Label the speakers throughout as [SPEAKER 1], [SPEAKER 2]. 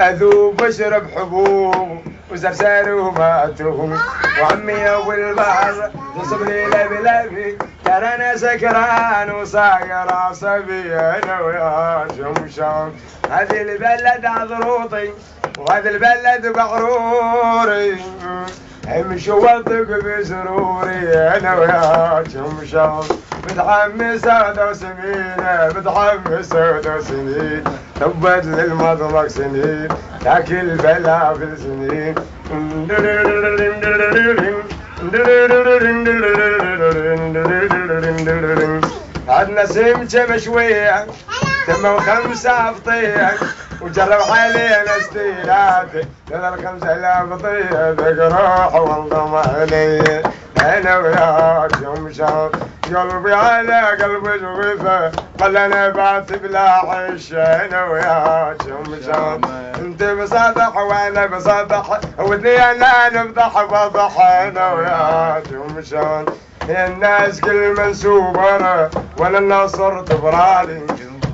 [SPEAKER 1] اذوب واشرب حبوب وزرزار وماتوب وعمي ابو البحر تصب لي لبلبي ترى انا سكران وصاير عصبي انا ويا شمشان هذه البلد عذروطي وهذا البلد بغروري امشي وطق بسروري انا ويا شمشان متحمس سودة وسمينة متحمس سودة وسنين تبت للمطبخ سنين تاكل فلافل سنين عدنا سمكة مشوية تم 5 فطية وجرب علينا استيلات لذا 5000 فطية ذق روح وانضم علي انا وياك شمشان قلبي على قلبي جوفه خلنا بات بلا عش انا وياك شمشان انت بصدح وانا بصدح واثنينا نفضح بضح انا وياك شمشان الناس كل منسوبنا ولا النصر تبرالي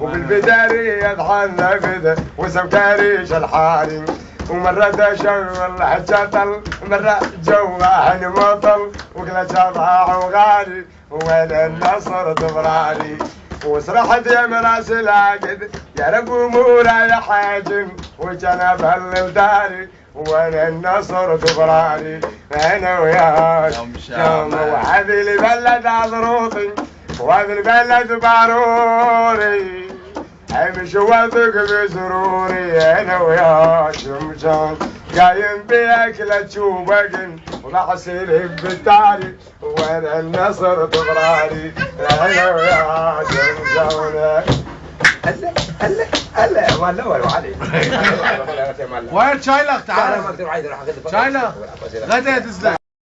[SPEAKER 1] وبالبداري يدحلنا بدا وسوكاريش الحالي ومرة تشغل حجة مرة جوعان مطل وكلا شضاع وغالي وين النصر تبرالي وسرحت يا مراس العقد يا رب امورا يا حاجم وجنب هالداري وين النصر تبرالي انا وياك يوم وهذه البلد عذروطي وهذه البلد باروري امشي واثق بسروري انا وياك شمشان قايم باكله تشوبقن وبحسيل بالتالي وين النصر تبرالي انا وياك شمشان هلا ولا علي
[SPEAKER 2] وين شايلك تعال شايلك غدا تزلق